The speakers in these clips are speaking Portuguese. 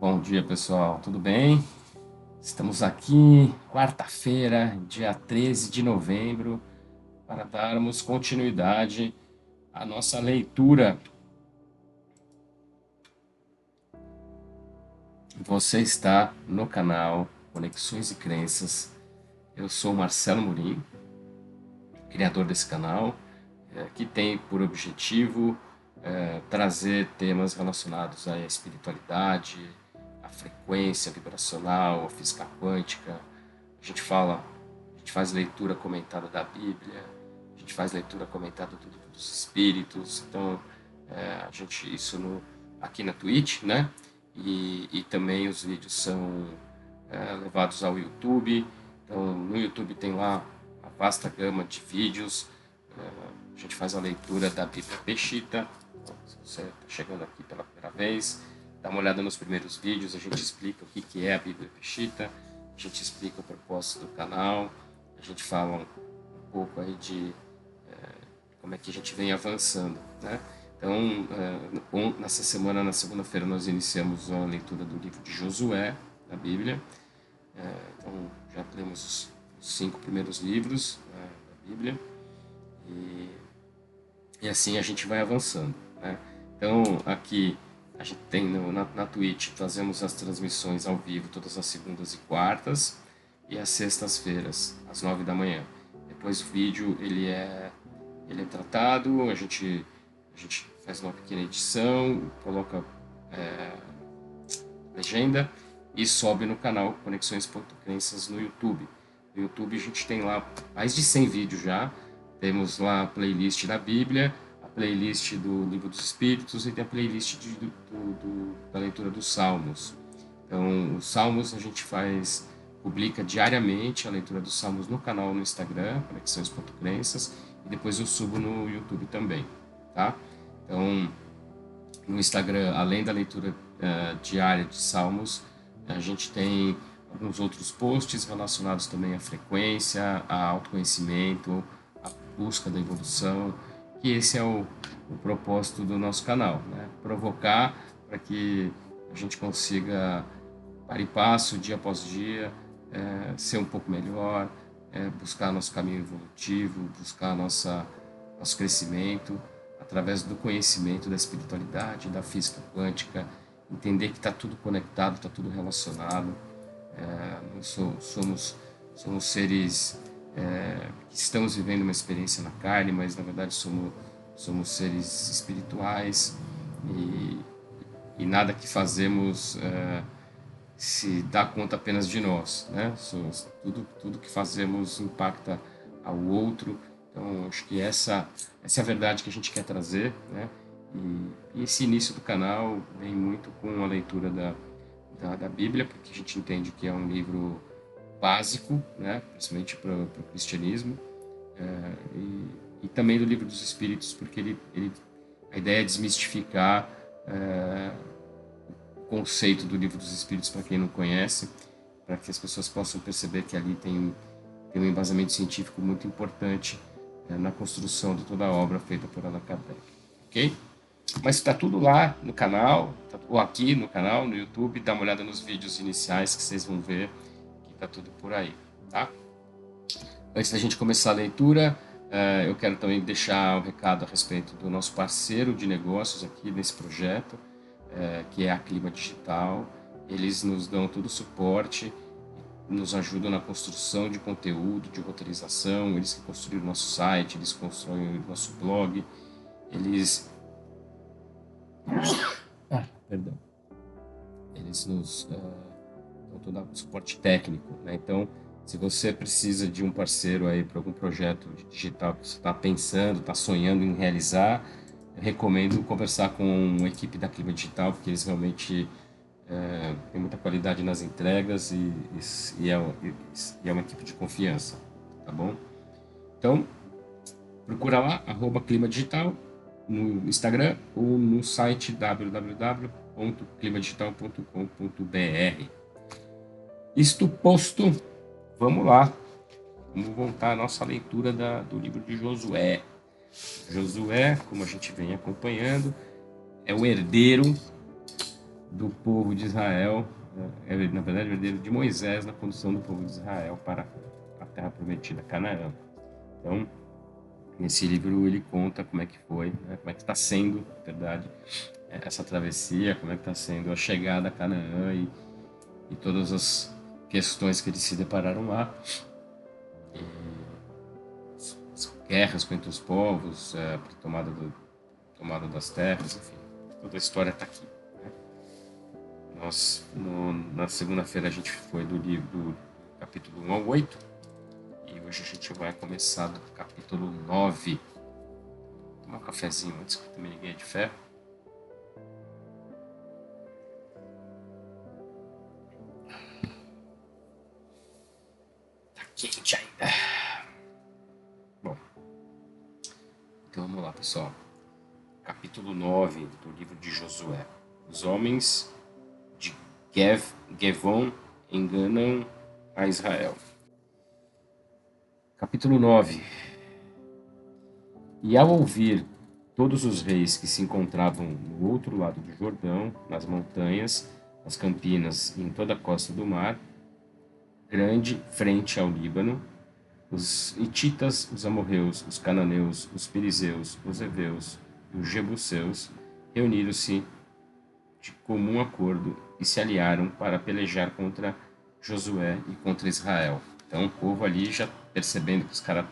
Bom dia, pessoal. Tudo bem? Estamos aqui, quarta-feira, dia 13 de novembro, para darmos continuidade à nossa leitura. Você está no canal Conexões e Crenças. Eu sou Marcelo Murim, criador desse canal, que tem por objetivo trazer temas relacionados à espiritualidade, à frequência vibracional, à física quântica. A gente faz leitura comentada da Bíblia, a gente faz leitura comentada do Livro dos Espíritos. Então, aqui na Twitch, né? E também os vídeos são levados ao YouTube. Então, no YouTube tem lá uma vasta gama de vídeos. A gente faz a leitura da Bíblia Peshitta. Então, se você está chegando aqui pela primeira vez, dá uma olhada nos primeiros vídeos. A gente explica o que é a Bíblia Peshitta, a gente explica o propósito do canal, a gente fala um pouco aí de como é que a gente vem avançando, né? Então, nessa semana, na segunda-feira, nós iniciamos a leitura do livro de Josué, da Bíblia. Então, já lemos os 5 primeiros livros da Bíblia. E assim a gente vai avançando, né? Então, aqui a gente tem na Twitch, fazemos as transmissões ao vivo todas as segundas e quartas e às sextas-feiras, às 9 da manhã. Depois o vídeo ele é tratado, a gente faz uma pequena edição, coloca legenda e sobe no canal Conexões.crenças no YouTube. No YouTube a gente tem lá mais de 100 vídeos já. Temos lá a playlist da Bíblia, a playlist do Livro dos Espíritos e tem a playlist da leitura dos Salmos. Então, os Salmos a gente publica diariamente a leitura dos Salmos no canal no Instagram, Conexões.crenças, e depois eu subo no YouTube também, tá? Então, no Instagram, além da leitura diária de Salmos, a gente tem alguns outros posts relacionados também à frequência, a autoconhecimento, a busca da evolução, que esse é o propósito do nosso canal, né? Provocar para que a gente consiga, para e passo, dia após dia, ser um pouco melhor, buscar nosso caminho evolutivo, buscar nosso crescimento através do conhecimento da espiritualidade, da física quântica, entender que está tudo conectado, está tudo relacionado. Nós somos seres que estamos vivendo uma experiência na carne, mas na verdade somos seres espirituais e nada que fazemos se dá conta apenas de nós, né? Tudo que fazemos impacta ao outro. Então, acho que essa é a verdade que a gente quer trazer, né? E esse início do canal vem muito com a leitura da Bíblia, porque a gente entende que é um livro básico, né? Principalmente para o cristianismo, e também do Livro dos Espíritos, porque a ideia é desmistificar o conceito do Livro dos Espíritos para quem não conhece, para que as pessoas possam perceber que ali tem um embasamento científico muito importante na construção de toda a obra feita por Allan Kardec, ok? Mas está tudo lá no canal, ou aqui no canal, no YouTube, dá uma olhada nos vídeos iniciais que vocês vão ver que está tudo por aí, tá? Antes da gente começar a leitura, eu quero também deixar um recado a respeito do nosso parceiro de negócios aqui nesse projeto, que é a Clima Digital. Eles nos dão todo o suporte, nos ajudam na construção de conteúdo, de roteirização. Eles que construíram o nosso site, eles constroem o nosso blog, perdão. Eles nos dão todo o suporte técnico, né? Então, se você precisa de um parceiro aí para algum projeto digital que você está pensando, está sonhando em realizar, eu recomendo conversar com a equipe da Clima Digital, porque eles realmente têm muita qualidade nas entregas e é uma equipe de confiança, tá bom? Então, procura lá, @Clima Digital, no Instagram ou no site www.climadigital.com.br. Isto posto, vamos lá. Vamos voltar à nossa leitura do livro de Josué. Josué, como a gente vem acompanhando, é o herdeiro do povo de Israel, na verdade, o herdeiro de Moisés na condução do povo de Israel para a terra prometida, Canaã. Então, nesse livro ele conta como é que foi, né, como é que está sendo, na verdade, essa travessia, como é que está sendo a chegada a Canaã e todas as questões que eles se depararam lá, as guerras entre os povos, a tomada das terras, enfim, toda a história está aqui. Na segunda-feira a gente foi do livro do capítulo 1 ao 8 e hoje a gente vai começar do capítulo 9. Vou tomar um cafezinho antes que eu também ninguém é de ferro. Tá quente ainda. Bom, então vamos lá, pessoal. Capítulo 9 do livro de Josué. Os homens de Gevon enganam a Israel. Capítulo 9. E ao ouvir todos os reis que se encontravam no outro lado do Jordão, nas montanhas, nas campinas e em toda a costa do mar, grande frente ao Líbano, os hititas, os amorreus, os cananeus, os perizeus, os heveus e os jebuseus reuniram-se de comum acordo e se aliaram para pelejar contra Josué e contra Israel. Então o povo ali já percebendo que os caras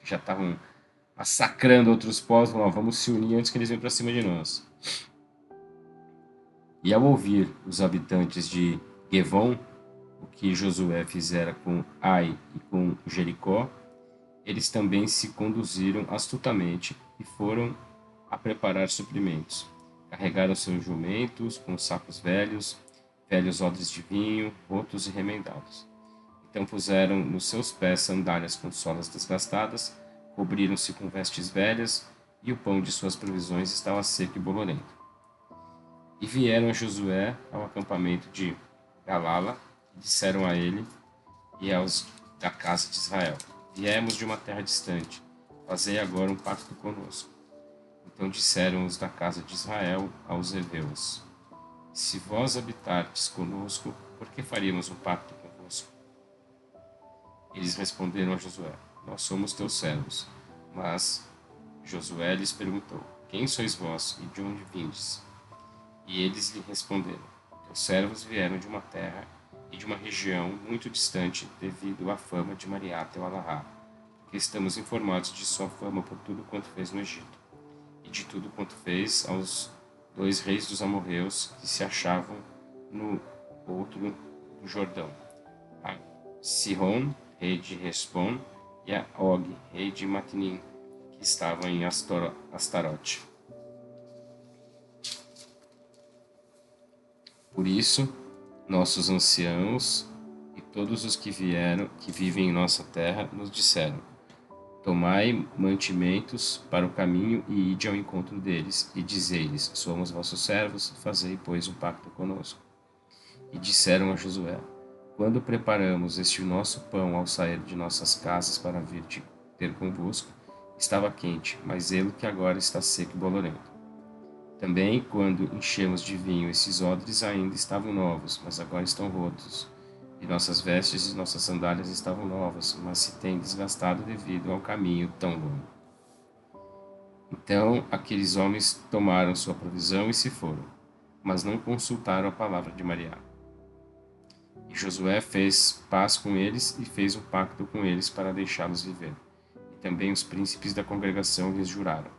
já estavam massacrando outros povos, falaram, vamos se unir antes que eles venham para cima de nós. E ao ouvir os habitantes de Gevon o que Josué fizera com Ai e com Jericó, eles também se conduziram astutamente e foram a preparar suprimentos. Carregaram seus jumentos com sacos velhos, velhos odres de vinho, rotos e remendados. Então puseram nos seus pés sandálias com solas desgastadas, cobriram-se com vestes velhas, e o pão de suas provisões estava seco e bolorento. E vieram a Josué ao acampamento de Galala, e disseram a ele e aos da casa de Israel: Viemos de uma terra distante, fazei agora um pacto conosco. Então disseram os da casa de Israel aos heveus: Se vós habitardes conosco, por que faríamos um pacto convosco? Eles responderam a Josué: Nós somos teus servos. Mas Josué lhes perguntou: Quem sois vós e de onde vindes? E eles lhe responderam: Teus servos vieram de uma terra e de uma região muito distante devido à fama de Mariata e Alahá, porque estamos informados de sua fama por tudo quanto fez no Egito, e de tudo quanto fez aos 2 reis dos amorreus que se achavam no outro do Jordão, a Sihon, rei de Hesbon, e a Og, rei de Matnim, que estavam em Astarote. Por isso, nossos anciãos e todos os que vivem em nossa terra, nos disseram: Tomai mantimentos para o caminho e ide ao encontro deles, e dizei-lhes: Somos vossos servos, fazei, pois, um pacto conosco. E disseram a Josué: Quando preparamos este nosso pão ao sair de nossas casas para vir ter convosco, estava quente, mas ele que agora está seco e bolorento. Também, quando enchemos de vinho, esses odres ainda estavam novos, mas agora estão rotos. E nossas vestes e nossas sandálias estavam novas, mas se têm desgastado devido ao caminho tão longo. Então aqueles homens tomaram sua provisão e se foram, mas não consultaram a palavra de Mariá. E Josué fez paz com eles e fez um pacto com eles para deixá-los viver. E também os príncipes da congregação lhes juraram.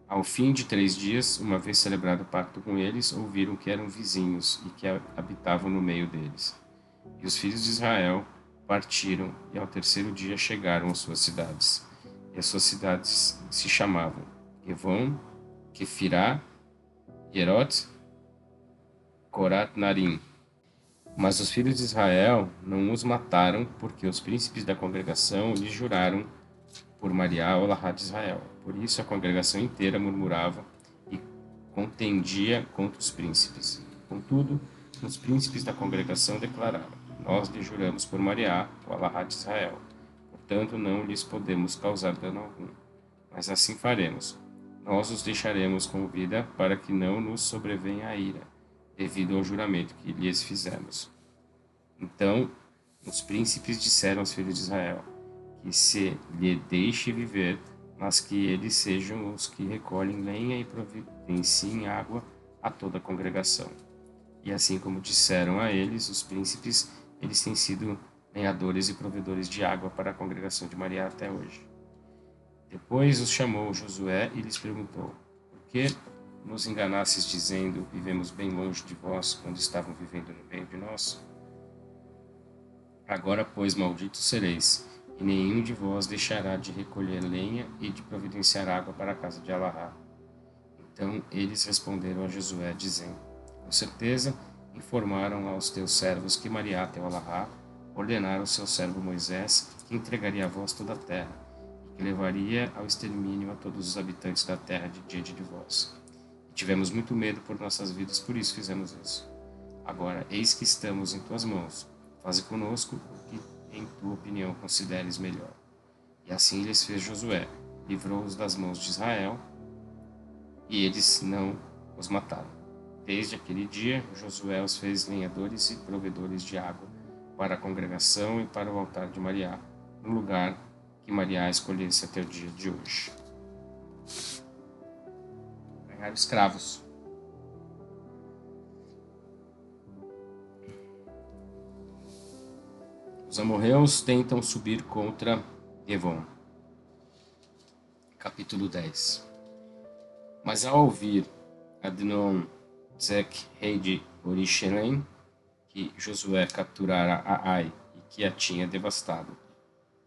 Ao fim de 3 dias, uma vez celebrado o pacto com eles, ouviram que eram vizinhos e que habitavam no meio deles. E os filhos de Israel partiram e ao 3º dia chegaram às suas cidades. E as suas cidades se chamavam Gevon, Kefirá, Yerot, Corat-Narim. Mas os filhos de Israel não os mataram, porque os príncipes da congregação lhes juraram por Mariá, o Alahá de Israel. Por isso a congregação inteira murmurava e contendia contra os príncipes. Contudo, os príncipes da congregação declararam: Nós lhe juramos por Mariá, o Alahá de Israel. Portanto, não lhes podemos causar dano algum. Mas assim faremos. Nós os deixaremos com vida para que não nos sobrevenha a ira. devido ao juramento que lhes fizemos. Então os príncipes disseram aos filhos de Israel que se lhe deixe viver, mas que eles sejam os que recolhem lenha e providenciem água a toda a congregação. E assim como disseram a eles, os príncipes, eles têm sido lenhadores e provedores de água para a congregação de Maria até hoje. Depois os chamou Josué e lhes perguntou: por que nos enganastes dizendo, vivemos bem longe de vós, quando estavam vivendo no meio de nós? Agora, pois, malditos sereis, e nenhum de vós deixará de recolher lenha e de providenciar água para a casa de Alará. Então eles responderam a Josué, dizendo: com certeza informaram aos teus servos que Maria, teu Alará, ordenara ao seu servo Moisés que entregaria a vós toda a terra, e que levaria ao extermínio a todos os habitantes da terra de diante de vós. E tivemos muito medo por nossas vidas, por isso fizemos isso. Agora, eis que estamos em tuas mãos. Faze conosco o que, em tua opinião, consideres melhor. E assim lhes fez Josué, livrou-os das mãos de Israel, e eles não os mataram. Desde aquele dia, Josué os fez lenhadores e provedores de água para a congregação e para o altar de Maria, no lugar que Maria escolhesse até o dia de hoje. Ganhar escravos. Os amorreus tentam subir contra Gevon. Capítulo 10. Mas ao ouvir Adonizedec, rei de Orixelém, que Josué capturara a Ai e que a tinha devastado,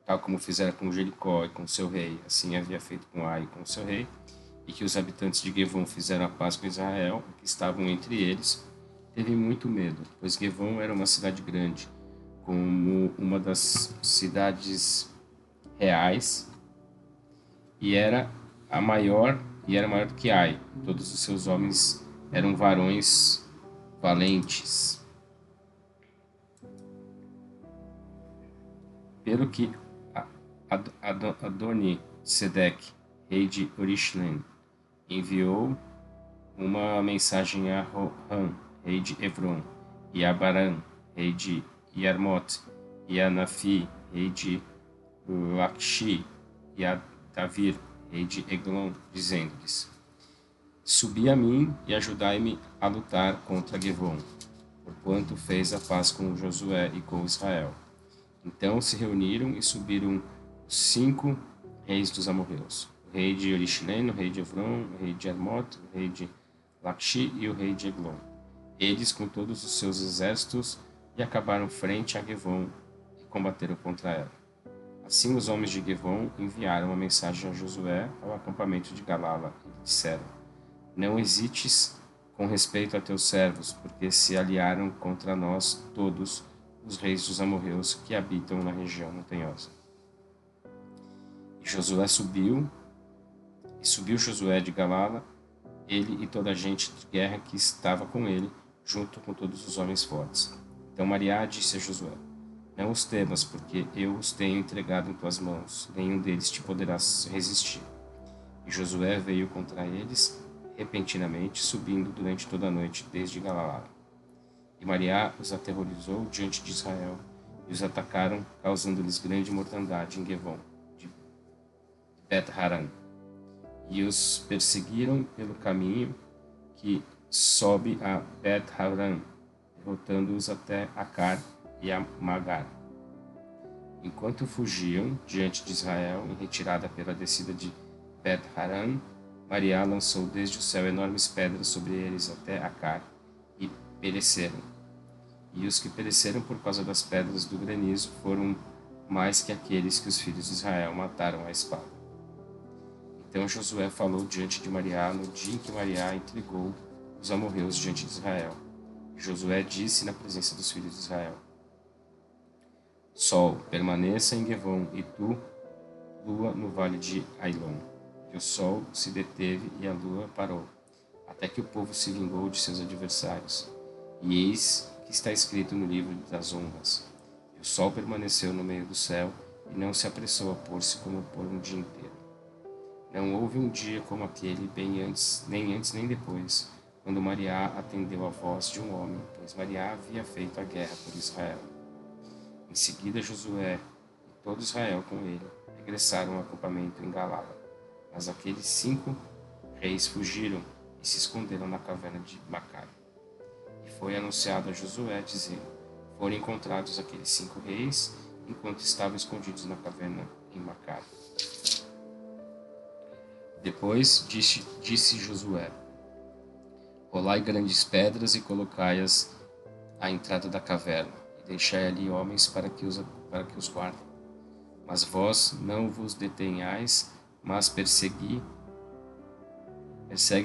tal como fizera com Jericó e com seu rei, assim havia feito com Ai e com seu rei, e que os habitantes de Gevon fizeram a paz com Israel, que estavam entre eles, teve muito medo, pois Gevon era uma cidade grande, como uma das cidades reais, e era maior do que Ai. Todos os seus homens eram varões valentes. Pelo que Adoni-Sedec, rei de Orixlém, enviou uma mensagem a Roham, rei de Hebron, e a Baran, rei de Yarmot, e a Nafi, rei de Laqueshi, e a Davir, rei de Eglon, dizendo-lhes: subi a mim e ajudai-me a lutar contra Gevon, porquanto fez a paz com Josué e com Israel. Então se reuniram e subiram os 5 reis dos amorreus: o rei de Orixlém, o rei de Hebron, o rei de Yarmot, o rei de Laqueshi e o rei de Eglon, eles com todos os seus exércitos, e acabaram frente a Gevon e combateram contra ela. Assim os homens de Gevon enviaram uma mensagem a Josué ao acampamento de Galala e disseram: não hesites com respeito a teus servos, porque se aliaram contra nós todos os reis dos amorreus que habitam na região montanhosa. E subiu Josué de Galala, ele e toda a gente de guerra que estava com ele, junto com todos os homens fortes. Então Maria disse a Josué: não os temas, porque eu os tenho entregado em tuas mãos, nenhum deles te poderá resistir. E Josué veio contra eles repentinamente, subindo durante toda a noite desde Galala. E Maria os aterrorizou diante de Israel, e os atacaram, causando-lhes grande mortandade em Gevon, de Bet-Haran. E os perseguiram pelo caminho que sobe a Bet-Haran, derrotando-os até Acar e a Magar. Enquanto fugiam diante de Israel, em retirada pela descida de Bet-Haran, Maria lançou desde o céu enormes pedras sobre eles até Acar, e pereceram. E os que pereceram por causa das pedras do granizo foram mais que aqueles que os filhos de Israel mataram à espada. Então Josué falou diante de Maria no dia em que Maria entregou os amorreus diante de Israel. Josué disse na presença dos filhos de Israel: Sol, permaneça em Gevon, e tu, lua, no vale de Ailon. E o sol se deteve e a lua parou, até que o povo se vingou de seus adversários. E eis que está escrito no livro das honras: e o sol permaneceu no meio do céu, e não se apressou a pôr-se como por um dia inteiro. Não houve um dia como aquele, nem antes nem depois, quando Maria atendeu a voz de um homem, pois Maria havia feito a guerra por Israel. Em seguida, Josué e todo Israel com ele regressaram ao acampamento em Galala. Mas aqueles 5 reis fugiram e se esconderam na caverna de Macar. E foi anunciado a Josué, dizendo: foram encontrados aqueles 5 reis, enquanto estavam escondidos na caverna em Macar. Depois disse Josué: rolai grandes pedras e colocai-as à entrada da caverna, e deixai ali homens para que os guardem. Mas vós não vos detenhais, mas persegue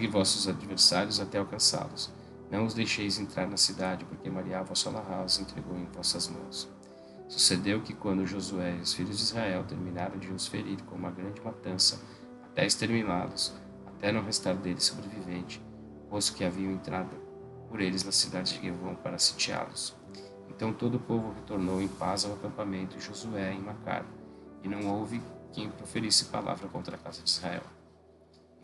vossos adversários até alcançá-los. Não os deixeis entrar na cidade, porque Maria, vossa Lará, os entregou em vossas mãos. Sucedeu que, quando Josué e os filhos de Israel terminaram de os ferir com uma grande matança, até exterminá-los, até não restar deles sobrevivente, posto que haviam entrado por eles na cidade de Gevon para sitiá-los. Então todo o povo retornou em paz ao acampamento de Josué em Macar, e não houve quem proferisse palavra contra a casa de Israel.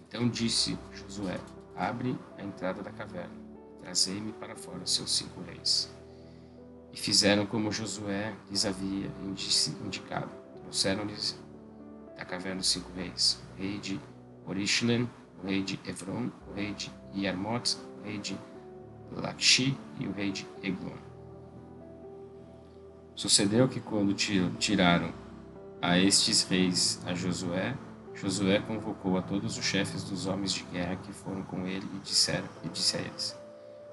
Então disse Josué: abre a entrada da caverna, e trazei-me para fora os seus 5 reis. E fizeram como Josué lhes havia indicado. Trouxeram-lhes da caverna os 5 reis: o rei de Orishlen, o rei de Evron, o rei de Yarmot, o rei de Laquishi e o rei de Eglon. Sucedeu que, quando tiraram a estes reis a Josué, Josué convocou a todos os chefes dos homens de guerra que foram com ele e disse a eles: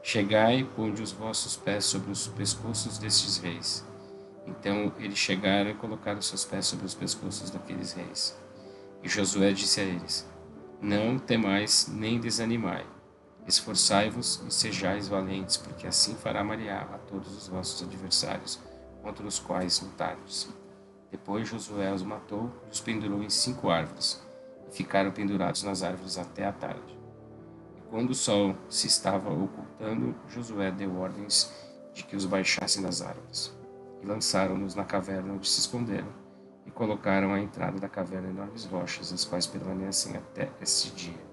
chegai, ponde os vossos pés sobre os pescoços destes reis. Então eles chegaram e colocaram seus pés sobre os pescoços daqueles reis. E Josué disse a eles: não temais nem desanimai. Esforçai-vos e sejais valentes, porque assim fará Maria a todos os vossos adversários, contra os quais lutardes. Depois Josué os matou e os pendurou em 5 árvores, e ficaram pendurados nas árvores até a tarde. E quando o sol se estava ocultando, Josué deu ordens de que os baixassem das árvores. E lançaram-nos na caverna onde se esconderam, e colocaram à entrada da caverna enormes rochas, as quais permanecem até este dia.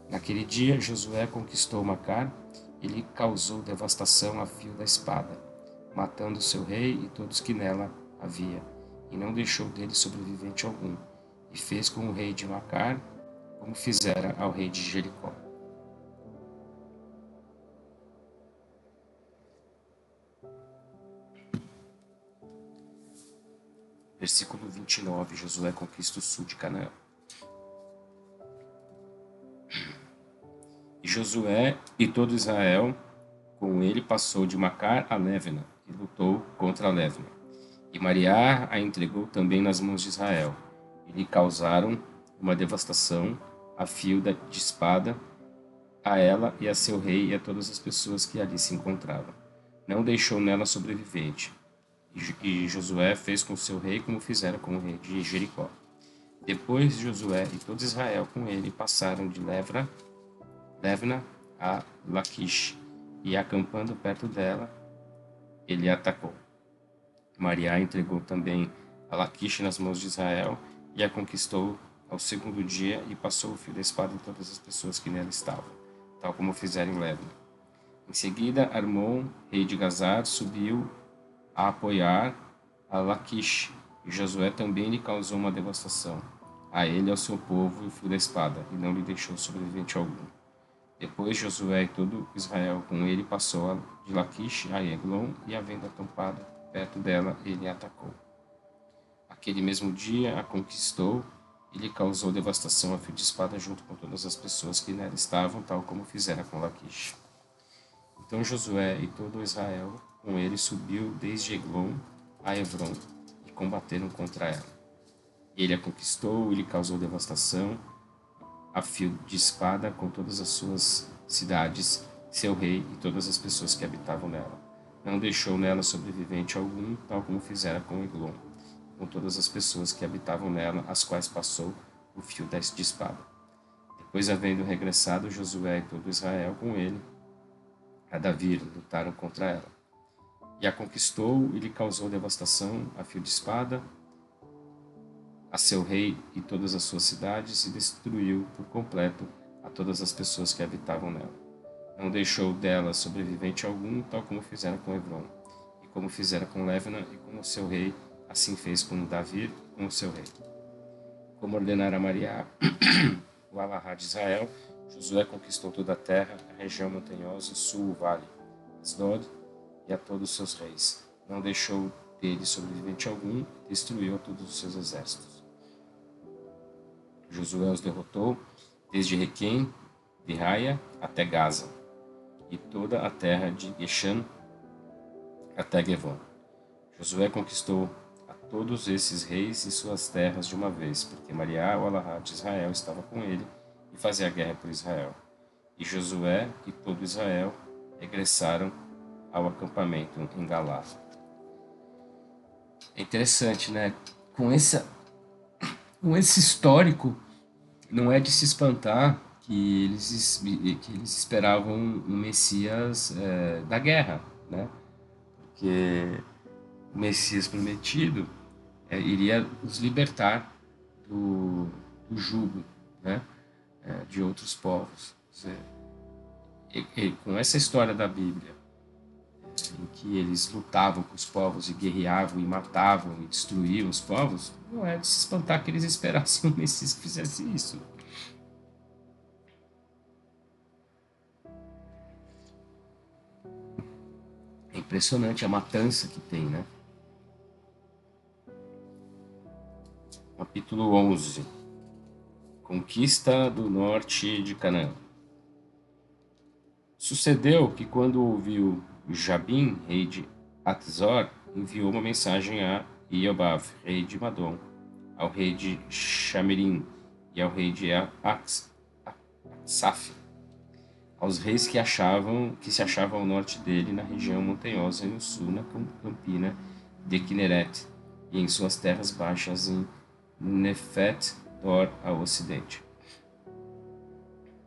Naquele dia, Josué conquistou Macar e lhe causou devastação a fio da espada, matando seu rei e todos que nela havia, e não deixou dele sobrevivente algum, e fez com o rei de Macar como fizera ao rei de Jericó. Versículo 29, Josué conquista o sul de Canaã. E Josué e todo Israel com ele passou de Macar a Lévena, e lutou contra Lévena. E Maria a entregou também nas mãos de Israel, e lhe causaram uma devastação a fio de espada a ela e a seu rei e a todas as pessoas que ali se encontravam. Não deixou nela sobrevivente. E Josué fez com seu rei como fizera com o rei de Jericó. Depois Josué e todo Israel com ele passaram de Lévena a Laquish, e acampando perto dela, ele a atacou. Maria entregou também a Laquish nas mãos de Israel e a conquistou ao segundo dia e passou o fio da espada em todas as pessoas que nela estavam, tal como fizeram em Lévena. Em seguida, Armon, rei de Gazar, subiu a apoiar a Laquish, e Josué também lhe causou uma devastação, a ele e ao seu povo, e o fio da espada, e não lhe deixou sobrevivente algum. Depois Josué e todo Israel com ele passou de Laquish a Eglon, e havendo acampado perto dela, ele a atacou. Aquele mesmo dia a conquistou e lhe causou devastação a fio de espada junto com todas as pessoas que nela estavam, tal como fizera com Laquish. Então Josué e todo Israel com ele subiu desde Eglon a Evron, e combateram contra ela. Ele a conquistou e lhe causou devastação a fio de espada com todas as suas cidades, seu rei e todas as pessoas que habitavam nela. Não deixou nela sobrevivente algum, tal como fizera com Eglon, com todas as pessoas que habitavam nela, as quais passou o fio de espada. Depois, havendo regressado Josué e todo Israel com ele, a Davi lutaram contra ela. E a conquistou e lhe causou devastação a fio de espada a seu rei e todas as suas cidades, e destruiu por completo a todas as pessoas que habitavam nela. não deixou dela sobrevivente algum, tal como fizera com Hebron, e como fizera com Lévana e com o seu rei, assim fez com Davi e com o seu rei. Como ordenara Maria, o Alahá de Israel, Josué conquistou toda a terra, a região montanhosa, o sul, o vale, Asdod e a todos os seus reis. Não deixou dele sobrevivente algum, destruiu a todos os seus exércitos. Josué os derrotou, desde Requém, de Raia até Gaza, e toda a terra de Geshan até Gevon. Josué conquistou a todos esses reis e suas terras de uma vez, porque Maria, o Alahá de Israel, estava com ele e fazia guerra por Israel. E Josué e todo Israel regressaram ao acampamento em Galá. É interessante, né? Com esse histórico, não é de se espantar que eles esperavam um Messias da guerra, né? Porque o Messias prometido iria os libertar do jugo, né? De outros povos. Quer dizer, e com essa história da Bíblia, em que eles lutavam com os povos e guerreavam e matavam e destruíam os povos, não é de se espantar que eles esperassem um Messias que fizesse isso. É impressionante a matança que tem, né? Capítulo 11. Conquista do norte de Canaã. Sucedeu que quando ouviu Jabim, rei de Atzor, enviou uma mensagem a Iobav, rei de Madom, ao rei de Shamerim e ao rei de Aksaf, aos reis que se achavam ao norte dele, na região montanhosa e no sul, na campina de Kineret, e em suas terras baixas em Nefet Dor ao ocidente.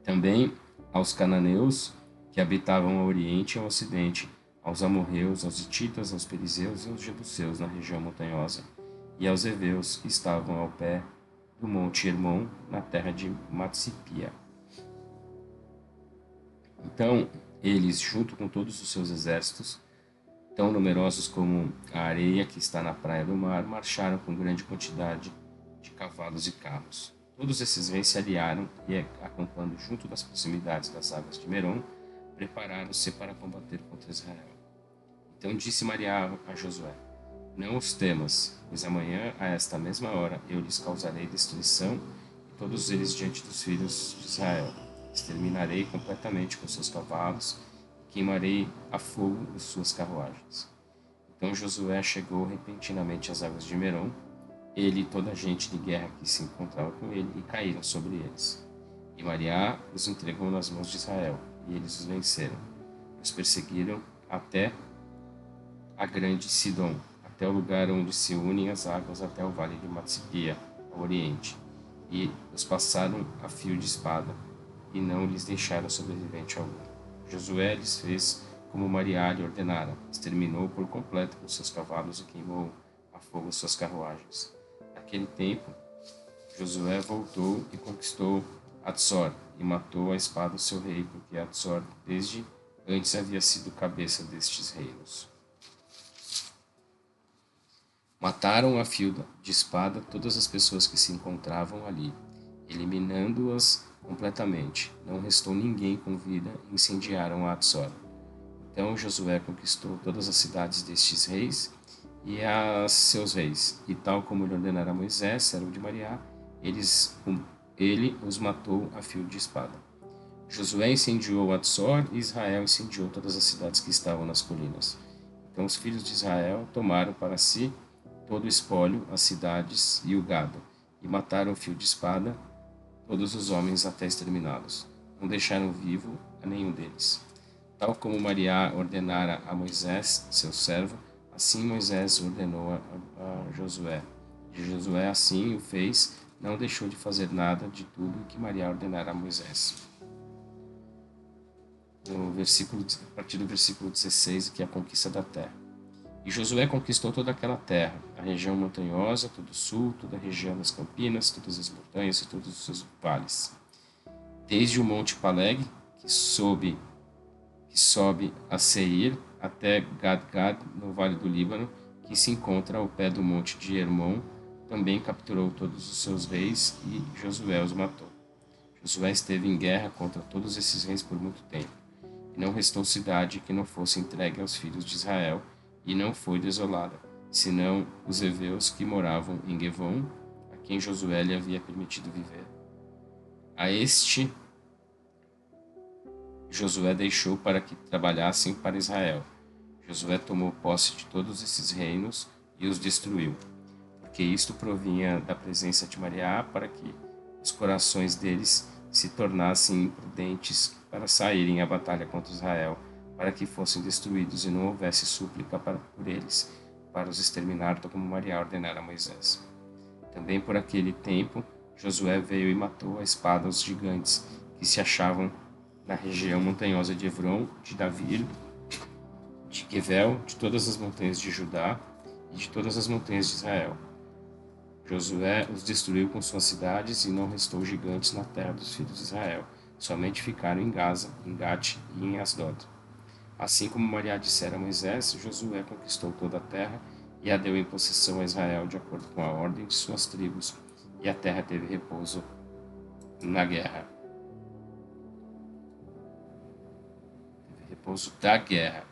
Também aos cananeus que habitavam ao oriente e ao ocidente, aos amorreus, aos hititas, aos perizeus e aos jebuseus na região montanhosa, e aos heveus que estavam ao pé do monte Hermon, na terra de Matsipia. Então eles, junto com todos os seus exércitos, tão numerosos como a areia que está na praia do mar, marcharam com grande quantidade de cavalos e carros. Todos esses reis se aliaram e, acampando junto das proximidades das águas de Merom, prepararam-se para combater contra Israel. Então disse Maria a Josué: não os temas, pois amanhã, a esta mesma hora, eu lhes causarei destruição, e todos eles diante dos filhos de Israel. Exterminarei completamente com seus cavalos, e queimarei a fogo as suas carruagens. Então Josué chegou repentinamente às águas de Merom, ele e toda a gente de guerra que se encontrava com ele, e caíram sobre eles. E Maria os entregou nas mãos de Israel, e eles os venceram. Os perseguiram até a grande Sidom, até o lugar onde se unem as águas, até o vale de Matsipia, ao oriente, e os passaram a fio de espada, e não lhes deixaram sobrevivente algum. Josué lhes fez como Maria lhe ordenara, exterminou por completo com seus cavalos e queimou a fogo suas carruagens. Naquele tempo, Josué voltou e conquistou Atzor, e matou a espada o seu rei, porque Atzor desde antes havia sido cabeça destes reinos. Mataram a fio de espada todas as pessoas que se encontravam ali, eliminando-as completamente. Não restou ninguém com vida e incendiaram a Atzor. Então Josué conquistou todas as cidades destes reis e a seus reis, e tal como lhe ordenara Moisés, servo de Maria, ele os matou a fio de espada. Josué incendiou Atzor e Israel incendiou todas as cidades que estavam nas colinas. Então os filhos de Israel tomaram para si todo o espólio, as cidades e o gado, e mataram a fio de espada todos os homens até exterminados. Não deixaram vivo a nenhum deles. Tal como Maria ordenara a Moisés, seu servo, assim Moisés ordenou a Josué. E Josué assim o fez, não deixou de fazer nada de tudo o que Maria ordenara a Moisés. A partir do versículo 16, que é a conquista da terra. E Josué conquistou toda aquela terra, a região montanhosa, todo o sul, toda a região das campinas, todas as montanhas e todos os seus vales. Desde o monte Paleg, que sob que sobe a Seir, até Gad-Gad, no vale do Líbano, que se encontra ao pé do monte de Hermon. Também capturou todos os seus reis e Josué os matou. Josué esteve em guerra contra todos esses reis por muito tempo, e não restou cidade que não fosse entregue aos filhos de Israel, e não foi desolada, senão os heveus que moravam em Gevon, a quem Josué lhe havia permitido viver. A este Josué deixou para que trabalhassem para Israel. Josué tomou posse de todos esses reinos e os destruiu, porque isto provinha da presença de Maria, para que os corações deles se tornassem imprudentes para saírem à batalha contra Israel, para que fossem destruídos e não houvesse súplica por eles, para os exterminar, como Maria ordenara a Moisés. Também por aquele tempo, Josué veio e matou a espada os gigantes que se achavam na região montanhosa de Hebron, de Davir, de Gevel, de todas as montanhas de Judá e de todas as montanhas de Israel. Josué os destruiu com suas cidades, e não restou gigantes na terra dos filhos de Israel. Somente ficaram em Gaza, em Gate e em Asdod. Assim como Maria dissera a Moisés, Josué conquistou toda a terra e a deu em possessão a Israel de acordo com a ordem de suas tribos, e a terra teve repouso na guerra. Teve repouso da guerra.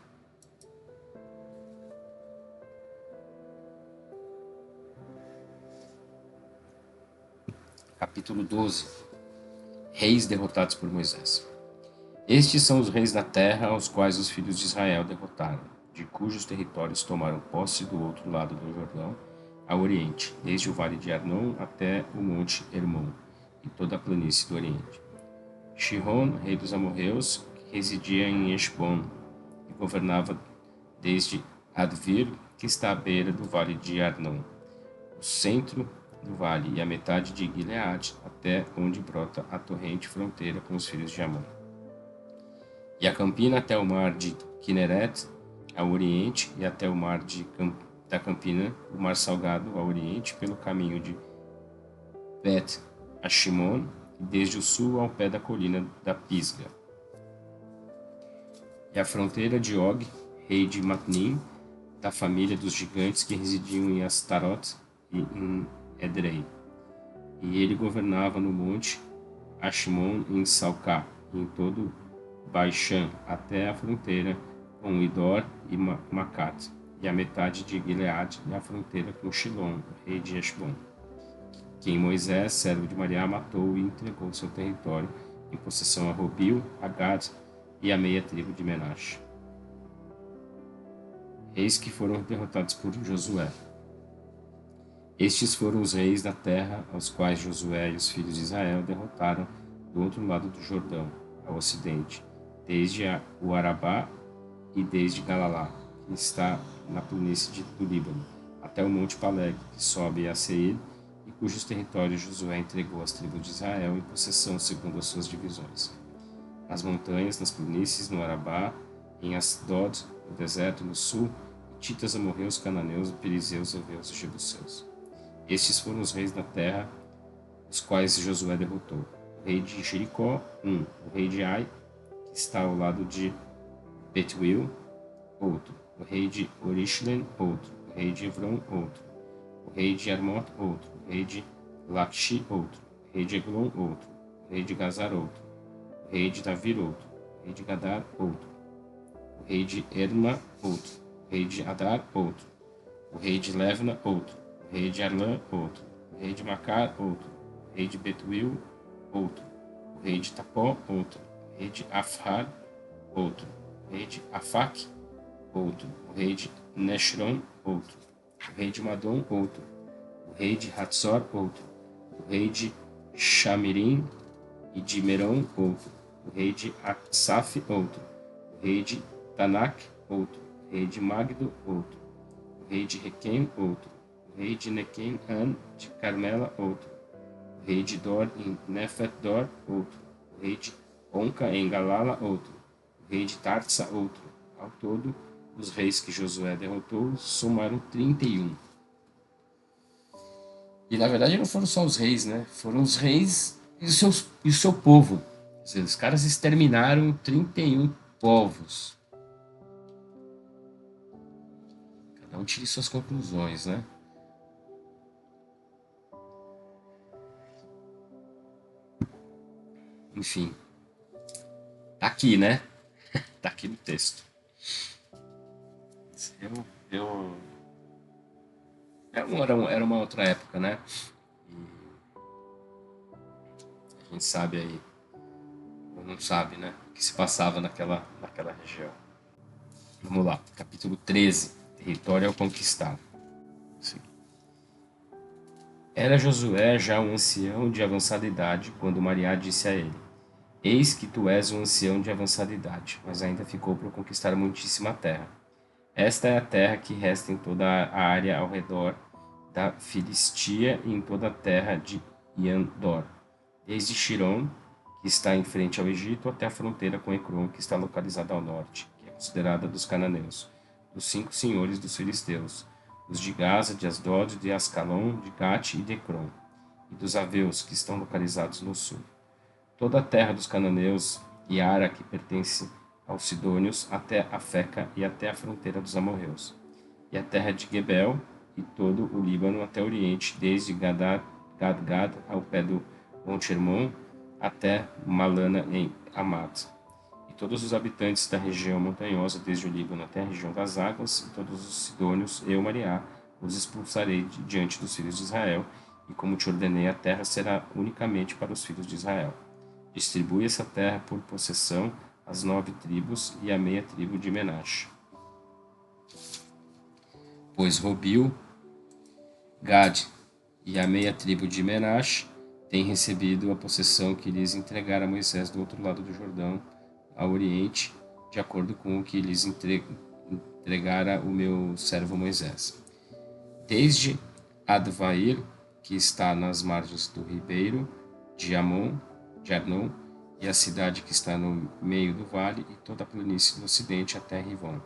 Capítulo 12. Reis derrotados por Moisés. Estes são os reis da terra aos quais os filhos de Israel derrotaram, de cujos territórios tomaram posse do outro lado do Jordão, ao oriente, desde o vale de Arnon até o monte Hermon, e toda a planície do oriente. Sihon, rei dos amorreus, que residia em Heshbon, e governava desde Advir, que está à beira do vale de Arnon, o centro do vale e a metade de Gileade, até onde brota a torrente fronteira com os filhos de Amon. E a campina até o mar de Kineret, ao oriente, e até o mar da campina, o mar salgado, ao oriente, pelo caminho de Bet-Ashimon, e desde o sul ao pé da colina da Pisga. E a fronteira de Og, rei de Matnim, da família dos gigantes que residiam em Astarot e em Edrei. E ele governava no monte Ashimon, em Salcá, e em todo Baixã, até a fronteira com Idor e Macat, e a metade de Gileade, e a fronteira com Shilom, rei de Heshbon, quem Moisés, servo de Maria, matou e entregou seu território em possessão a Robil, a Gad e a meia tribo de Menache. Reis que foram derrotados por Josué. Estes foram os reis da terra aos quais Josué e os filhos de Israel derrotaram do outro lado do Jordão, ao ocidente, desde o Arabá e desde Galalá, que está na planície do Líbano, até o monte Paleg, que sobe a Seir, e cujos territórios Josué entregou às tribos de Israel em possessão segundo as suas divisões. Nas montanhas, nas planícies, no Arabá, em Asdod, no deserto, no sul, hititas, amorreus, cananeus, perizeus, heveus e jebuseus. Estes foram os reis da terra, os quais Josué derrotou. O rei de Jericó, o rei de Ai, que está ao lado de Betuel, outro. O rei de Orishlen, outro. O rei de Hebron, outro. O rei de Armot, outro. O rei de Lachish, outro. O rei de Eglon, outro. O rei de Gazar, outro. O rei de Davir, outro. O rei de Gadar, outro. O rei de Erma, outro. O rei de Adar, outro. O rei de Levna, outro. O rei de Arlã, outro. O rei de Macar, outro. O rei de Betuel, outro. O rei de Tapó, outro. O rei de Afar, outro. O rei de Afac, outro. O rei de Neshron, outro. O rei de Madom, outro. O rei de Hatzor, outro. O rei de Shamirim e de Merom, outro. O rei de Atsaf, outro. O rei de Tanak, outro. O rei de Magdo, outro. O rei de Requem, outro. O rei de Nequem-An de Carmela, outro. O rei de Dor em Nefet-Dor, outro. O rei de Onca em Galala, outro. O rei de Tartsa, outro. Ao todo, os reis que Josué derrotou somaram 31. E na verdade não foram só os reis, né? Foram os reis e o seu povo. Quer dizer, os caras exterminaram 31 povos. Cada um tire suas conclusões, né? Enfim, tá aqui, né? Tá aqui no texto. Eu era uma outra época, né? A gente sabe aí, ou não sabe, né? O que se passava naquela região. Vamos lá, capítulo 13, território ao conquistar. Sim. Era Josué já um ancião de avançada idade, quando Maria disse a ele: Eis que tu és um ancião de avançada idade, mas ainda ficou por conquistar muitíssima terra. Esta é a terra que resta em toda a área ao redor da Filistia e em toda a terra de Iandor, desde Shiron, que está em frente ao Egito, até a fronteira com Ecrom, que está localizada ao norte, que é considerada dos cananeus, dos 5 senhores dos filisteus, os de Gaza, de Asdod, de Ascalon, de Gate e de Ecrom, e dos aveus, que estão localizados no sul. Toda a terra dos cananeus e Ara, que pertence aos sidônios, até a Feca e até a fronteira dos amorreus, e a terra de Gebel e todo o Líbano até o oriente, desde Gadgad ao pé do Monte Hermon até Malana em Amat, e todos os habitantes da região montanhosa, desde o Líbano até a região das águas, e todos os sidônios, eu, Mariá, os expulsarei diante dos filhos de Israel, e como te ordenei, a terra será unicamente para os filhos de Israel. Distribui essa terra por possessão às 9 tribos e à meia tribo de Menache. Pois Robil, Gad e a meia tribo de Menache têm recebido a possessão que lhes entregara Moisés do outro lado do Jordão, ao oriente, de acordo com o que lhes entregara o meu servo Moisés. Desde Advair, que está nas margens do ribeiro de Arnon, e a cidade que está no meio do vale, e toda a planície do ocidente até Rivon.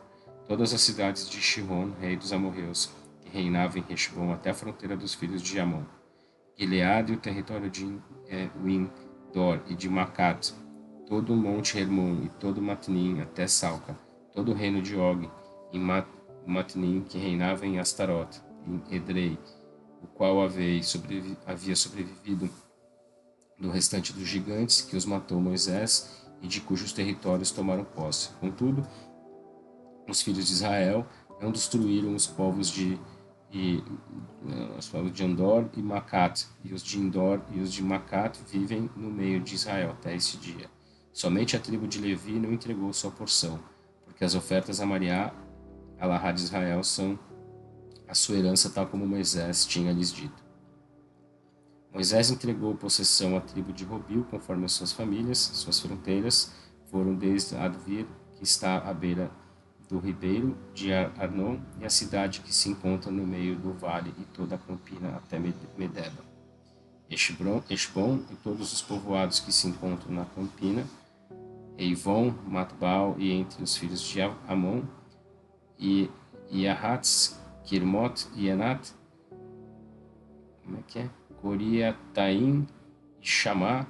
Todas as cidades de Shihon, rei dos amorreus, que reinava em Heshbon até a fronteira dos filhos de Amon. Gileade e o território de Windor e de Macat, todo o monte Hermon e todo Matnim até Salca, todo o reino de Og e Matnim, que reinava em Astarote, em Edrei, o qual havia sobrevivido do restante dos gigantes que os matou Moisés e de cujos territórios tomaram posse. Contudo, os filhos de Israel não destruíram os povos de Andor e Macat, e os de Indor e os de Macat vivem no meio de Israel até este dia. Somente a tribo de Levi não entregou sua porção, porque as ofertas a Mariá, Alahá de Israel, são a sua herança, tal como Moisés tinha lhes dito. Moisés entregou possessão à tribo de Robil, conforme as suas famílias. Suas fronteiras foram desde Advir, que está à beira do ribeiro de Arnon, e a cidade que se encontra no meio do vale e toda a campina até Medeba. Heshbon e todos os povoados que se encontram na campina, Eivon, Matbal e entre os filhos de Amon, e Yahatz, Kirmot e Enat, Coriataim, Shamá,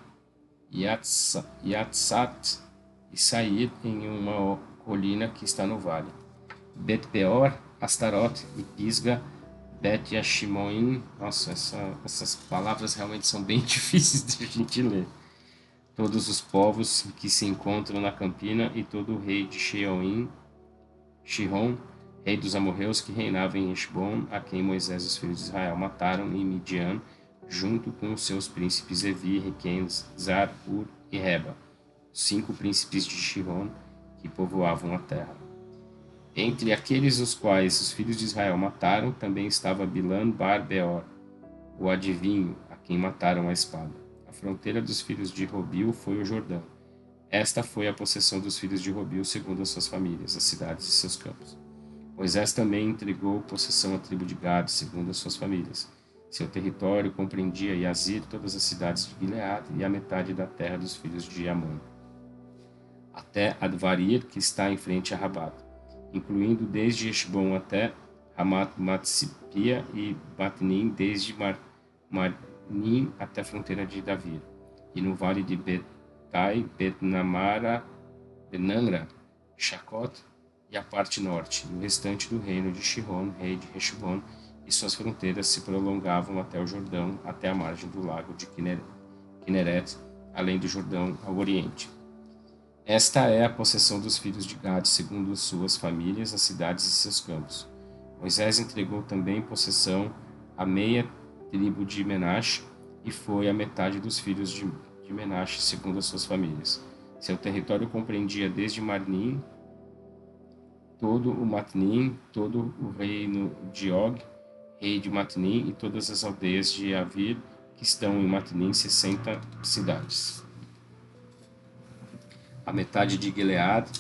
Yatsat e Sair em uma colina que está no vale. Bet-peor, Astarote e Pisga, Bet-yashimoim. Nossa, essas palavras realmente são bem difíceis de a gente ler. Todos os povos que se encontram na campina e todo o rei de Shihon, rei dos amorreus que reinava em Heshbon, a quem Moisés e os filhos de Israel mataram em Midian, junto com os seus príncipes Evi, Requem, Zar, Ur e Reba, 5 príncipes de Shihon que povoavam a terra. Entre aqueles os quais os filhos de Israel mataram, também estava Bilan Bar Beor, o adivinho, a quem mataram a espada. A fronteira dos filhos de Robil foi o Jordão. Esta foi a possessão dos filhos de Robil segundo as suas famílias, as cidades e seus campos. Moisés também entregou possessão à tribo de Gad, segundo as suas famílias. Seu território compreendia Yazir, todas as cidades de Gileade e a metade da terra dos filhos de Amon, até Advarir, que está em frente a Rabat, incluindo desde Heshbon até Ramat-Matsipia e Batnim, desde Marnim até a fronteira de Davir, e no vale de Betai, Benamra, Chacot e a parte norte, e o restante do reino de Sihon, rei de Heshbon, e suas fronteiras se prolongavam até o Jordão, até a margem do lago de Kineret, além do Jordão ao oriente. Esta é a possessão dos filhos de Gad, segundo suas famílias, as cidades e seus campos. Moisés entregou também possessão à meia tribo de Menache, e foi a metade dos filhos de Menache, segundo as suas famílias. Seu território compreendia desde Marnim, todo o Matnim, todo o reino de Og, rei de Matnim, e todas as aldeias de Avir, que estão em Matnim, 60 cidades. A metade de Gilead,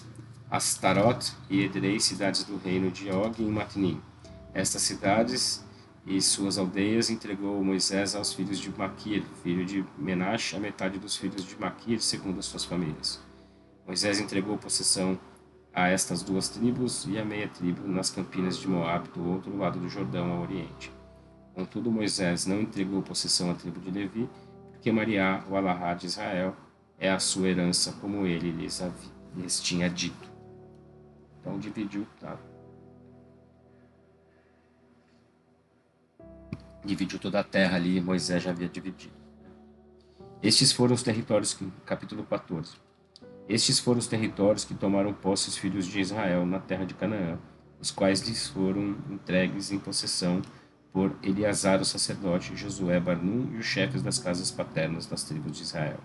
Astarot e Edrei, cidades do reino de Og e Matnim. Estas cidades e suas aldeias entregou Moisés aos filhos de Maquir, filho de Menache, a metade dos filhos de Maquir, segundo as suas famílias. Moisés entregou possessão a estas duas tribos e a meia tribo nas campinas de Moabe, do outro lado do Jordão, ao oriente. Contudo, Moisés não entregou possessão à tribo de Levi, porque Mariá, o Alahá de Israel, é a sua herança, como ele lhes tinha dito. Então dividiu, tá? Dividiu toda a terra ali, Moisés já havia dividido. Estes foram os territórios, capítulo 14. Estes foram os territórios que tomaram posse os filhos de Israel na terra de Canaã, os quais lhes foram entregues em possessão por Eleazar o sacerdote, Josué, Barnum e os chefes das casas paternas das tribos de Israel.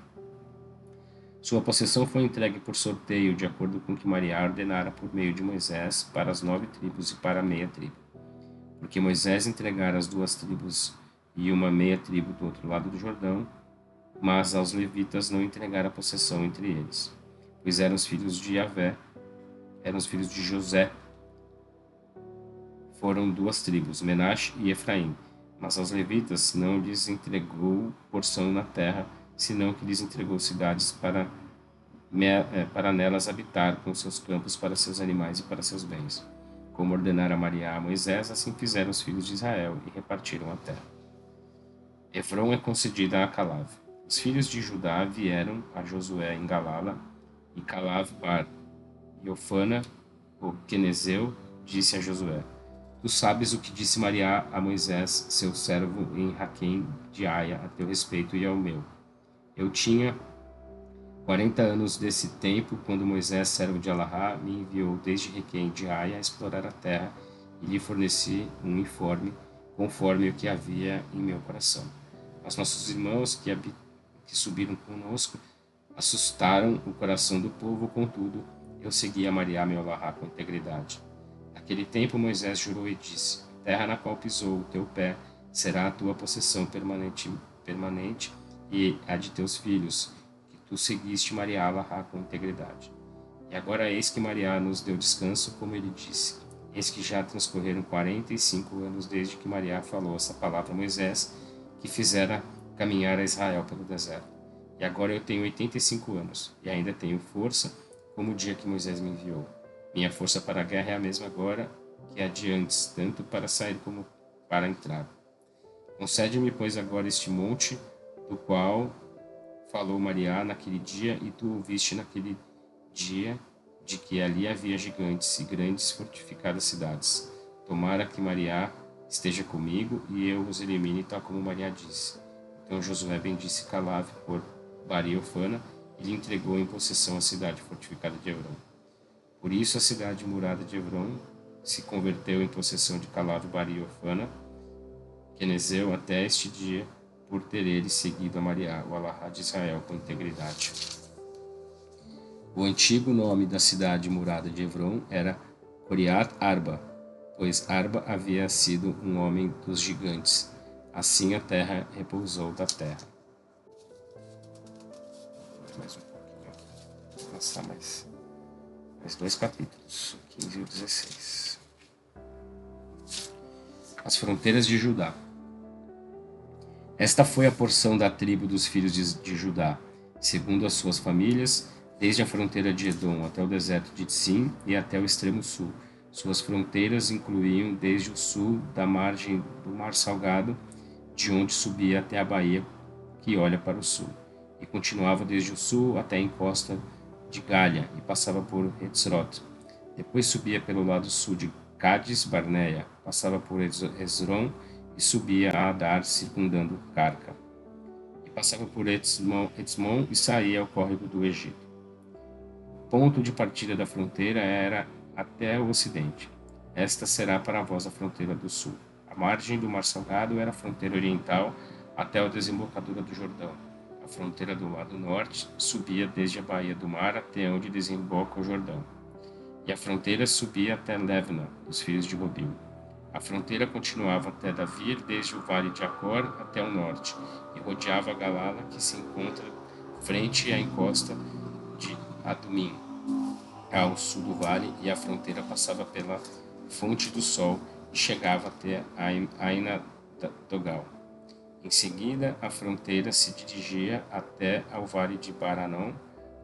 Sua possessão foi entregue por sorteio, de acordo com o que Mariá ordenara por meio de Moisés para as 9 tribos e para a meia tribo. Porque Moisés entregara as 2 tribos e uma meia tribo do outro lado do Jordão, mas aos levitas não entregara a possessão entre eles, pois eram os filhos de Javé, eram os filhos de José. Foram 2 tribos, Menache e Efraim, mas aos levitas não lhes entregou porção na terra, senão que lhes entregou cidades para nelas habitar, com seus campos para seus animais e para seus bens. Como ordenara Mariá a Moisés, assim fizeram os filhos de Israel e repartiram a terra. Efron é concedida a Calav. Os filhos de Judá vieram a Josué em Galala, e Calav Bar Iofana, o Quenezeu, disse a Josué: Tu sabes o que disse Mariá a Moisés, seu servo, em Raquém de Aia, a teu respeito e ao meu. Eu tinha 40 anos desse tempo, quando Moisés, servo de Alahá, me enviou desde Requém de Aia a explorar a terra, e lhe forneci um informe, conforme o que havia em meu coração. Mas nossos irmãos que subiram conosco assustaram o coração do povo, contudo, eu segui a Mariá, meu Alahá, com integridade. Naquele tempo Moisés jurou e disse: A terra na qual pisou o teu pé será a tua possessão permanente e a de teus filhos, que tu seguiste Mariá, Alahá, com integridade. E agora eis que Mariá nos deu descanso, como ele disse. Eis que já transcorreram 45 anos desde que Mariá falou essa palavra a Moisés, que fizera caminhar a Israel pelo deserto. E agora eu tenho 85 anos, e ainda tenho força, como o dia que Moisés me enviou. Minha força para a guerra é a mesma agora que a de antes, tanto para sair como para entrar. Concede-me, pois, agora este monte, do qual falou Mariá naquele dia, e tu ouviste naquele dia, de que ali havia gigantes e grandes fortificadas cidades. Tomara que Mariá esteja comigo, e eu os elimine, tal como Mariá disse. Então Josué bendisse Calav por Bariofana, e lhe entregou em possessão a cidade fortificada de Hebron. Por isso a cidade murada de Hebron se converteu em possessão de Calav Bariofana, Quenezeu, até este dia, por ter ele seguido a Mariá, o Alahá de Israel, com integridade. O antigo nome da cidade murada de Hebron era Coriat Arba, pois Arba havia sido um homem dos gigantes. Assim a terra repousou da terra. Mais um pouquinho aqui. Vou passar mais 2 capítulos, o 15 e o 16. As fronteiras de Judá. Esta foi a porção da tribo dos filhos de Judá, segundo as suas famílias, desde a fronteira de Edom até o deserto de Tzim e até o extremo sul. Suas fronteiras incluíam desde o sul da margem do Mar Salgado, de onde subia até a baía que olha para o sul, e continuava desde o sul até a encosta de Galha e passava por Hetzrot. Depois subia pelo lado sul de Cádiz Barneia, passava por Hezron e subia a Adar, circundando Carca. E passava por Etzmon e saía ao córrego do Egito. O ponto de partida da fronteira era até o ocidente. Esta será para vós a fronteira do sul. A margem do Mar Salgado era a fronteira oriental até a desembocadura do Jordão. A fronteira do lado norte subia desde a baía do mar até onde desemboca o Jordão. E a fronteira subia até Levna, dos filhos de Robim. A fronteira continuava até Davir, desde o vale de Acor até o norte, e rodeava Galala, que se encontra frente à encosta de Adumim, ao sul do vale, e a fronteira passava pela fonte do sol e chegava até Aina Dogal. Em seguida, a fronteira se dirigia até ao vale de Baranon,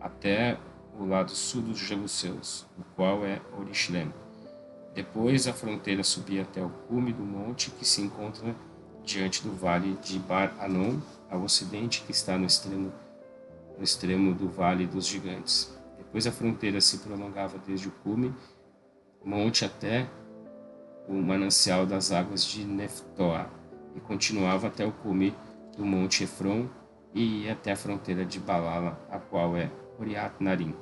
até o lado sul dos Jebuseus, o qual é Orishlim. Depois, a fronteira subia até o cume do monte que se encontra diante do vale de Bar-Anon, ao ocidente, que está no extremo do vale dos gigantes. Depois, a fronteira se prolongava desde o cume monte até o manancial das águas de Neftoa, e continuava até o cume do monte Efron e ia até a fronteira de Balala, a qual é Oriat Narim.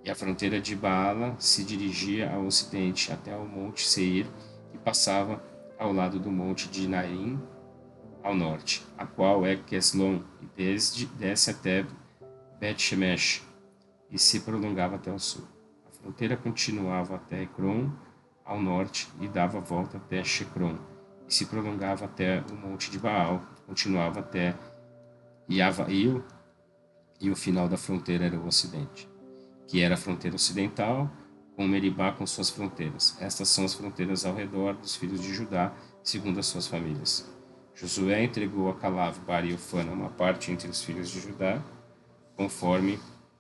E a fronteira de Baala se dirigia ao ocidente até o monte Seir e passava ao lado do monte de Narim ao norte, a qual é Queslon, e desce até Bet-Shemesh e se prolongava até o sul. A fronteira continuava até Ecrom ao norte e dava volta até Shecron, e se prolongava até o monte de Baal, continuava até Yavail, e o final da fronteira era o ocidente, que era a fronteira ocidental, com Meribá com suas fronteiras. Estas são as fronteiras ao redor dos filhos de Judá, segundo as suas famílias. Josué entregou a Calave, Bar e Ofana uma parte entre os filhos de Judá, conforme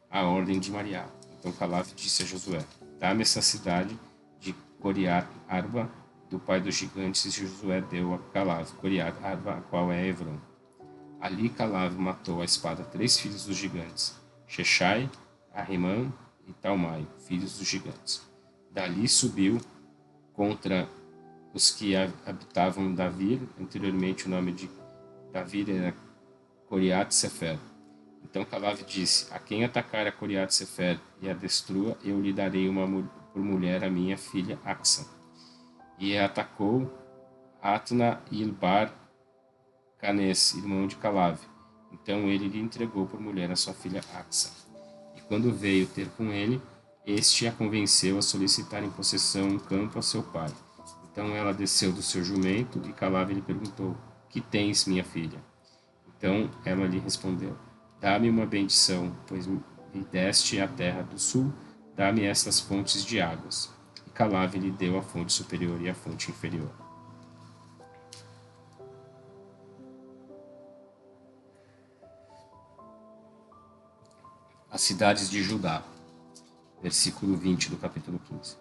a ordem de Mariá. Então Calave disse a Josué: dá-me essa cidade de Coriat Arba, do pai dos gigantes, e Josué deu a Calave Coriat Arba, a qual é Hebron. Ali Calave matou à espada 3 filhos dos gigantes, Sheshai, Ahimã e Talmai, filhos dos gigantes. Dali subiu contra os que habitavam Davir. Anteriormente o nome de Davir era Coriat Sefer. Então Calave disse: a quem atacar a Coriat Sefer e a destrua, eu lhe darei por mulher a minha filha Axa. E atacou Atna e Ilbar Canes, irmão de Calave. Então ele lhe entregou por mulher a sua filha Axa. E quando veio ter com ele, este a convenceu a solicitar em possessão um campo a seu pai. Então ela desceu do seu jumento e Calave lhe perguntou: que tens, minha filha? Então ela lhe respondeu: dá-me uma bendição, pois me deste a terra do sul, dá-me estas fontes de águas. E Calave lhe deu a fonte superior e a fonte inferior. As cidades de Judá, versículo 20 do capítulo 15.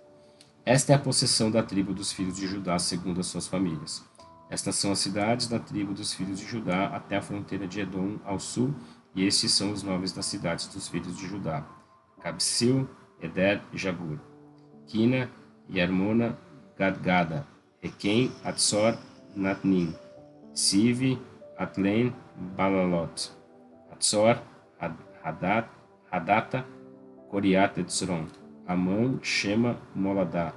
Esta é a possessão da tribo dos filhos de Judá segundo as suas famílias. Estas são as cidades da tribo dos filhos de Judá até a fronteira de Edom ao sul, e estes são os nomes das cidades dos filhos de Judá: Cabsil, Eder e Jabur, Quina, Yarmona, Gadgada, Requem, Atsor, Natnim, Sive, Atlen, Balalot, Atsor, Hadata, Coriat Etzron, Amon, Shema, Moladá,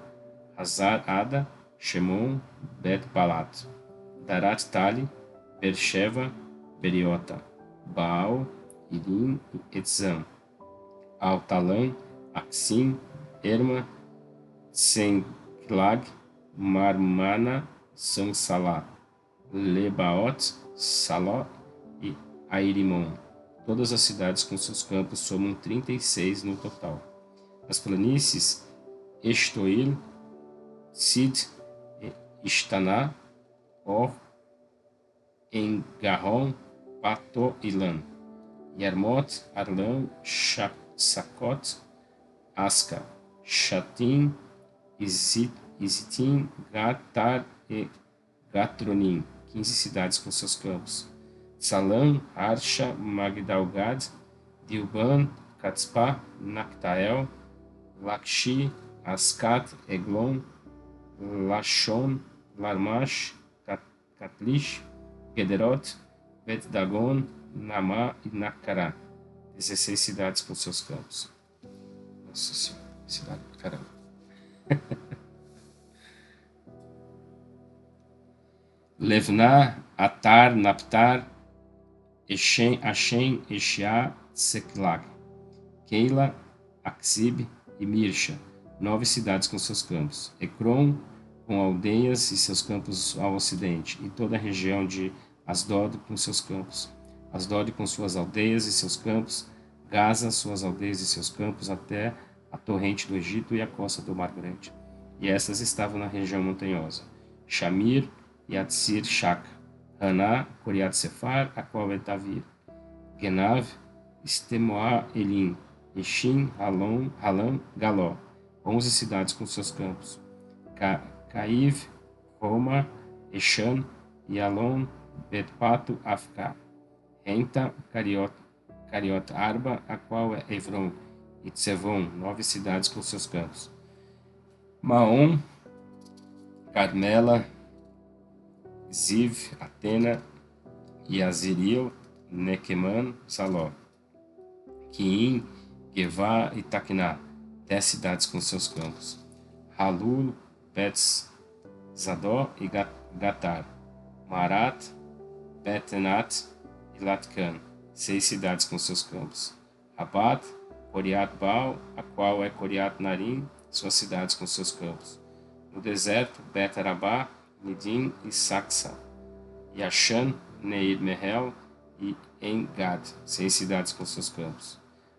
Hazar Ada, Shemon, Bet Balat, Darat Tali, Bersheva, Beriota, Baal, Irim e Etzam, Altalan, Aksim, Erma, Senklag, Marmana, Sansalá, Lebaot, Saló e Airimon. Todas as cidades com seus campos somam 36 no total. As planícies Estoil, Sid, Istaná, Or, Engarron, Pato e Lan, Yarmot, Arlan, Sakot, Asca, Shatim, Izitim, Gatar e Gatronim, 15 cidades com seus campos. Salam, Arsha, Magdalgad, Dilban, Catzpah, Nactael, Lakshi, Askat, Eglon, Lashon, Larmash, Catlish, Gederot, Bet-Dagon, Namá e Nacará. 16 cidades com seus campos. Nossa Senhora, cidade do caramba. Levná, Atar, Naptar, Eshem, Eshiá, Seklag, Keila, Aksib e Mirsha, 9 cidades com seus campos. Ecrom, com aldeias e seus campos ao ocidente, e toda a região de Asdod com seus campos. Asdod com suas aldeias e seus campos, Gaza, suas aldeias e seus campos, até a torrente do Egito e a costa do Mar Grande. E essas estavam na região montanhosa. Shamir, Yatsir, Shaka, Haná, Coriat Sefar, a qual é Tavir, Genav, Estemoá, Elim, Eshim, Halam, Galó, 11 cidades com seus campos. Caiv, Roma, Eshan, Yalon, Betpato, Afká, Renta, Cariot Arba, a qual é Evron, e Tsevon, 9 cidades com seus campos. Maom, Carmela, Ziv, Atena, Yaziril, Nequeman, Saló, Quiim, Gevá e Taquná, 10 cidades com seus campos. Halul, Betz, Zadó e Gatar, Marat, Betenat e Latcan, 6 cidades com seus campos. Rabat, Coriat Baal, a qual é Coriat Narim, suas cidades com seus campos. No deserto, Bet-Arabá, Nidim e Saxa, Yashan, Neir Mehel e En-Gad, 6 cidades com seus campos.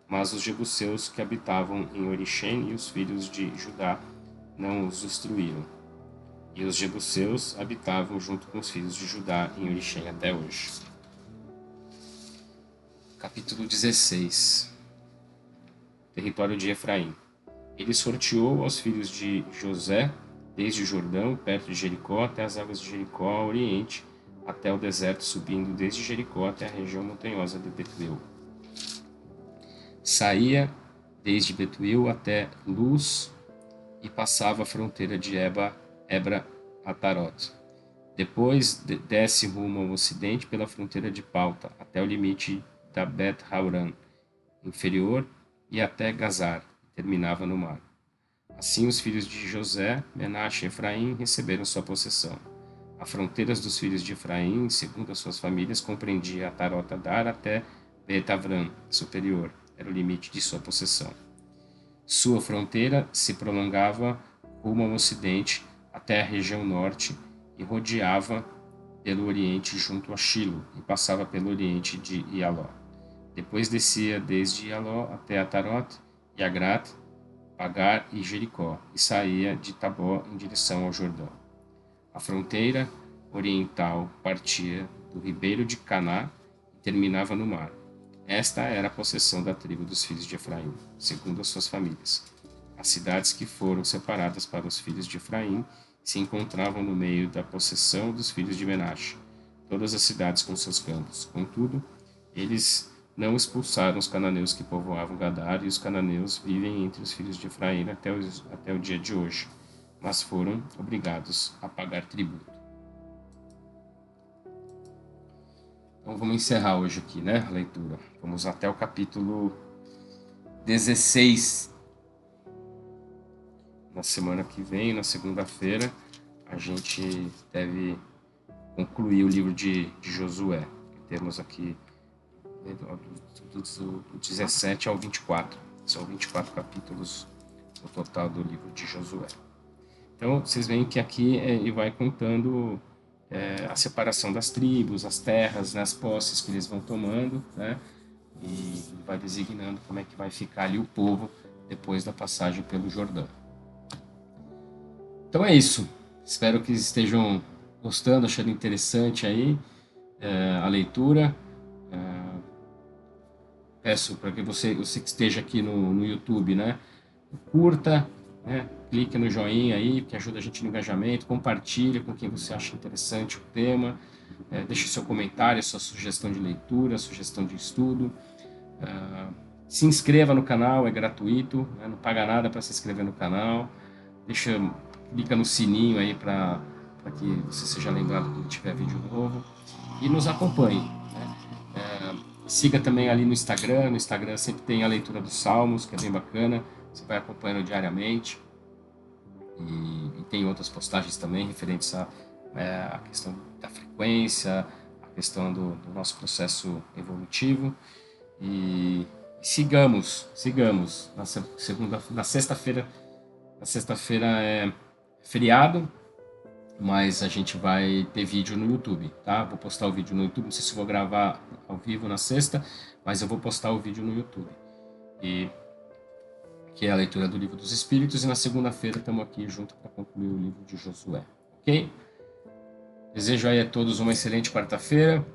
Mas os jebuseus que habitavam em Orixém e os filhos de Judá não os destruíram. E os jebuseus habitavam junto com os filhos de Judá em Orixém até hoje. Capítulo 16. Território de Efraim. Ele sorteou aos filhos de José, desde o Jordão, perto de Jericó, até as águas de Jericó, ao oriente, até o deserto, subindo desde Jericó até a região montanhosa de Betuel. Saía desde Betuel até Luz e passava a fronteira de Ebra a Tarot. Depois desce rumo ao ocidente pela fronteira de Pauta, até o limite da Bet-Hauran inferior e até Gazar, terminava no mar. Assim os filhos de José, Menaxe e Efraim receberam sua possessão. As fronteiras dos filhos de Efraim, segundo as suas famílias, compreendia Atarot Adar até Bet-Avram superior, era o limite de sua possessão. Sua fronteira se prolongava rumo ao ocidente até a região norte e rodeava pelo oriente junto a Shilo e passava pelo oriente de Ialó. Depois descia desde Ialó até Atarot, Yagrat, Pagar e Jericó, e saía de Tabó em direção ao Jordão. A fronteira oriental partia do ribeiro de Caná e terminava no mar. Esta era a possessão da tribo dos filhos de Efraim, segundo as suas famílias. As cidades que foram separadas para os filhos de Efraim se encontravam no meio da possessão dos filhos de Menaxe, todas as cidades com seus campos. Contudo, eles não expulsaram os cananeus que povoavam Gadar, e os cananeus vivem entre os filhos de Efraim até o dia de hoje, mas foram obrigados a pagar tributo. Então vamos encerrar hoje aqui, né, a leitura. Vamos até o capítulo 16. Na semana que vem, na segunda-feira, a gente deve concluir o livro de Josué. Temos aqui do 17 ao 24. São 24 capítulos no total do livro de Josué. Então, vocês veem que aqui ele vai contando a separação das tribos, as terras, né, as posses que eles vão tomando, né, e vai designando como é que vai ficar ali o povo depois da passagem pelo Jordão. Então é isso. Espero que estejam gostando, achando interessante aí a leitura. Peço para que você que esteja aqui no YouTube, né, curta, né, clique no joinha aí, que ajuda a gente no engajamento, compartilha com quem você acha interessante o tema, deixe seu comentário, sua sugestão de leitura, sugestão de estudo. Se inscreva no canal, é gratuito, né? Não paga nada para se inscrever no canal. Clica no sininho aí para que você seja lembrado quando tiver vídeo novo. E nos acompanhe, né? Siga também ali no Instagram. No Instagram sempre tem a leitura dos Salmos, que é bem bacana. Você vai acompanhando diariamente. E tem outras postagens também referentes a questão da frequência, a questão do nosso processo evolutivo. E sigamos. Na sexta-feira é feriado, mas a gente vai ter vídeo no YouTube, tá? Vou postar o vídeo no YouTube, não sei se vou gravar ao vivo na sexta, mas eu vou postar o vídeo no YouTube. E que é a leitura do Livro dos Espíritos, e na segunda-feira estamos aqui junto para concluir o livro de Josué, ok? Desejo aí a todos uma excelente quarta-feira,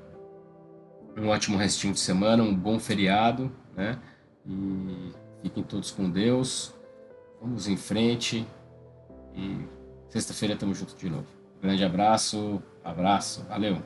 um ótimo restinho de semana, um bom feriado, né? E fiquem todos com Deus, vamos em frente, e sexta-feira estamos juntos de novo. Grande abraço, valeu!